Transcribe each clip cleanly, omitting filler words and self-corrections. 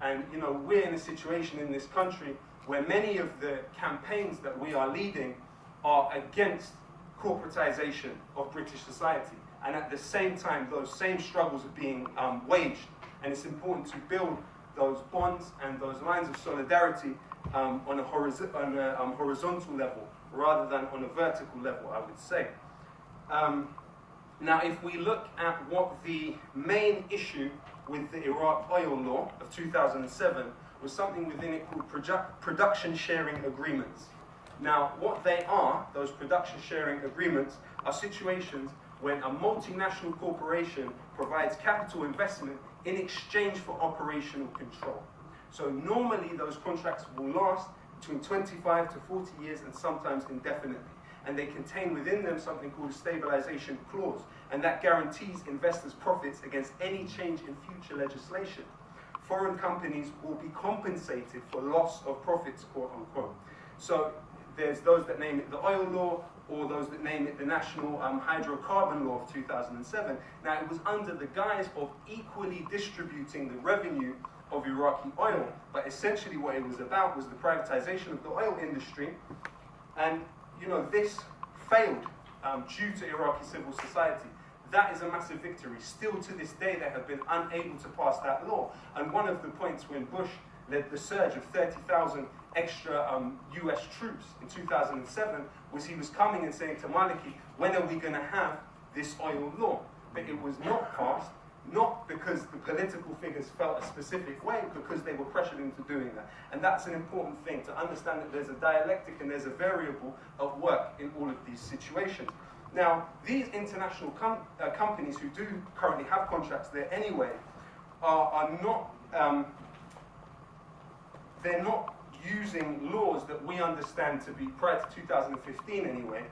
And we're in a situation in this country where many of the campaigns that we are leading are against corporatization of British society. And at the same time, those same struggles are being waged. And it's important to build those bonds and those lines of solidarity on a horizontal level rather than on a vertical level, I would say. Now, if we look at what the main issue with the Iraq oil law of 2007 was, something within it called production sharing agreements. Now, what they are, those production sharing agreements, are situations when a multinational corporation provides capital investment in exchange for operational control. So normally those contracts will last between 25 to 40 years and sometimes indefinitely. And they contain within them something called a stabilization clause, and that guarantees investors' profits against any change in future legislation. Foreign companies will be compensated for loss of profits, quote unquote. So there's those that name it the oil law, or those that name it the National Hydrocarbon Law of 2007. Now, it was under the guise of equally distributing the revenue of Iraqi oil, but essentially what it was about was the privatization of the oil industry. And this failed due to Iraqi civil society. That is a massive victory. Still to this day, they have been unable to pass that law. And one of the points when Bush led the surge of 30,000 extra US troops in 2007 was he was coming and saying to Maliki, when are we going to have this oil law? But it was not passed, not because the political figures felt a specific way, because they were pressured into doing that. And that's an important thing, to understand that there's a dialectic and there's a variable at work in all of these situations. Now, these international companies who do currently have contracts there anyway are not, they're not using laws that we understand to be, prior to 2015 anyway,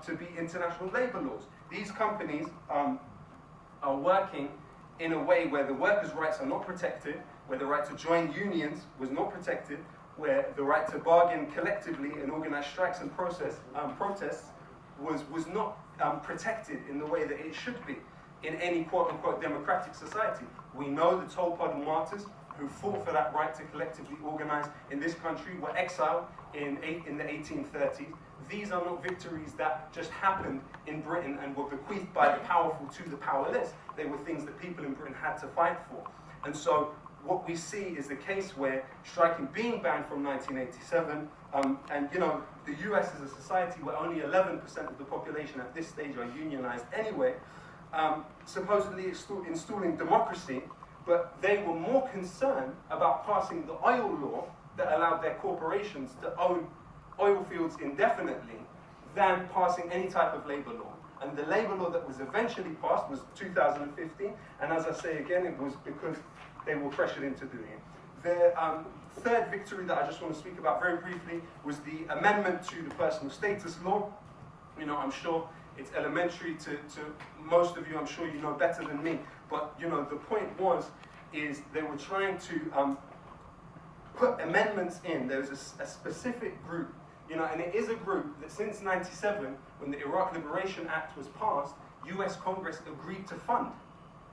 to be international labor laws. These companies are working in a way where the workers' rights are not protected, where the right to join unions was not protected, where the right to bargain collectively and organize strikes and protests was not protected in the way that it should be in any quote-unquote democratic society. We know the Tolpod martyrs who fought for that right to collectively organize in this country were exiled in the 1830s. These are not victories that just happened in Britain and were bequeathed by the powerful to the powerless. They were things that people in Britain had to fight for. And so what we see is the case where striking being banned from 1987, and the US is a society where only 11% of the population at this stage are unionized anyway, supposedly installing democracy, but they were more concerned about passing the oil law that allowed their corporations to own oil fields indefinitely than passing any type of labor law. And the labor law that was eventually passed was 2015, and as I say again, it was because they were pressured into doing it. The third victory that I just want to speak about very briefly was the amendment to the personal status law. I'm sure it's elementary to most of you. I'm sure you know better than me. But the point is they were trying to put amendments in. There was a specific group, and it is a group that since '97, when the Iraq Liberation Act was passed, US Congress agreed to fund.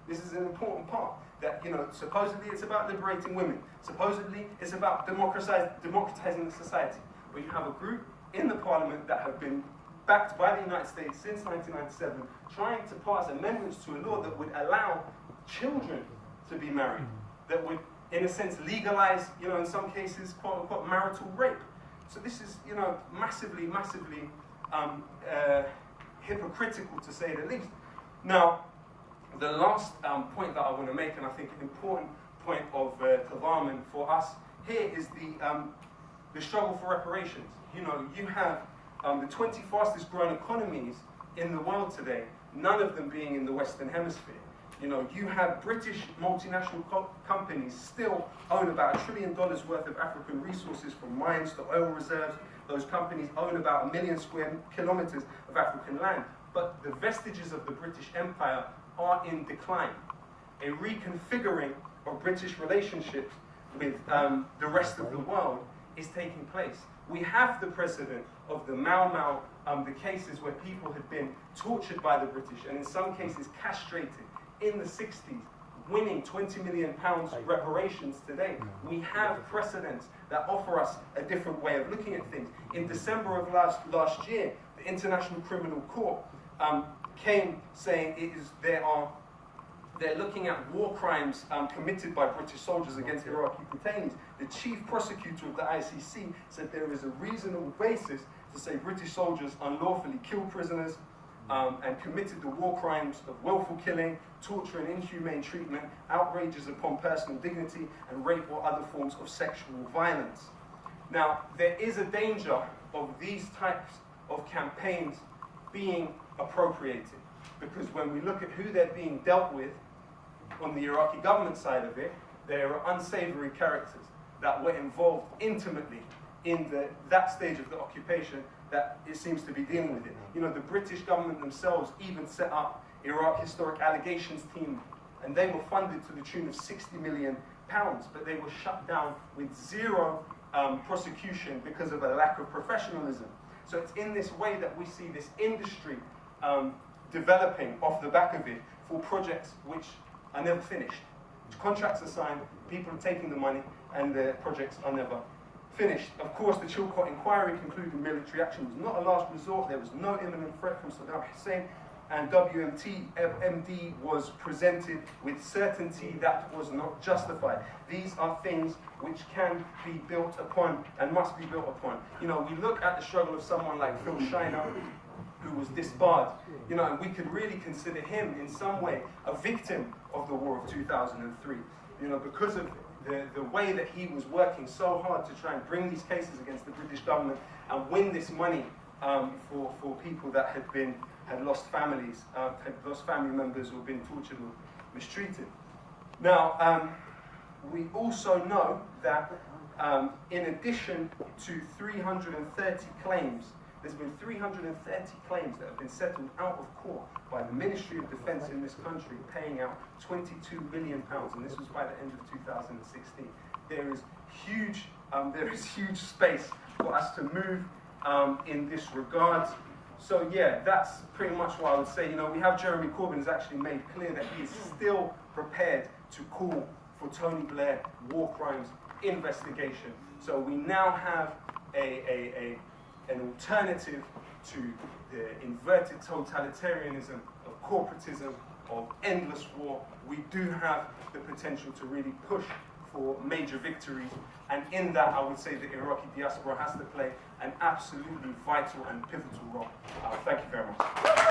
This is an important part. That, supposedly it's about liberating women. Supposedly it's about democratizing the society. But you have a group in the parliament that have been backed by the United States since 1997, trying to pass amendments to a law that would allow children to be married, that would, in a sense, legalize, in some cases, quote-unquote, marital rape. So this is, massively hypocritical, to say the least. Now, the last point that I want to make, and I think an important point of Tadhamun for us here, is the struggle for reparations. You have the 20 fastest growing economies in the world today, none of them being in the Western Hemisphere. You have British multinational companies still own about $1 trillion worth of African resources, from mines to oil reserves. Those companies own about 1 million square kilometers of African land. But the vestiges of the British Empire are in decline. A reconfiguring of British relationships with the rest of the world is taking place. We have the precedent of the Mau Mau, the cases where people had been tortured by the British and in some cases castrated in the 60s winning £20 million reparations today. We have precedents that offer us a different way of looking at things. In December of last year, the International Criminal Court came saying they're looking at war crimes committed by British soldiers against Iraqi detainees. The chief prosecutor of the ICC said there is a reasonable basis to say British soldiers unlawfully killed prisoners and committed the war crimes of willful killing, torture and inhumane treatment, outrages upon personal dignity, and rape or other forms of sexual violence. Now, there is a danger of these types of campaigns being appropriated, because when we look at who they're being dealt with on the Iraqi government side of it, there are unsavory characters that were involved intimately in that stage of the occupation that it seems to be dealing with it. You know, the British government themselves even set up Iraq Historic Allegations Team, and they were funded to the tune of £60 million, but they were shut down with zero prosecution because of a lack of professionalism. So it's in this way that we see this industry developing off the back of it for projects which are never finished. Contracts are signed, people are taking the money, and the projects are never finished. Of course, the Chilcot inquiry concluded military action was not a last resort. There was no imminent threat from Saddam Hussein, and WMD was presented with certainty that was not justified. These are things which can be built upon and must be built upon. You know, we look at the struggle of someone like Phil Shiner, who was disbarred, you know, and we could really consider him in some way a victim of the war of 2003, you know, because of the way that he was working so hard to try and bring these cases against the British government and win this money for people that had lost families, had lost family members or been tortured or mistreated. Now, we also know that in addition to 330 claims, there's been 330 claims that have been settled out of court by the Ministry of Defence in this country, paying out £22 million, and this was by the end of 2016. There is huge space for us to move in this regard. So yeah, that's pretty much what I would say. You know, we have Jeremy Corbyn has actually made clear that he is still prepared to call for Tony Blair war crimes investigation. So we now have an alternative to the inverted totalitarianism of corporatism, of endless war. We do have the potential to really push for major victories, and in that I would say the Iraqi diaspora has to play an absolutely vital and pivotal role. Thank you very much.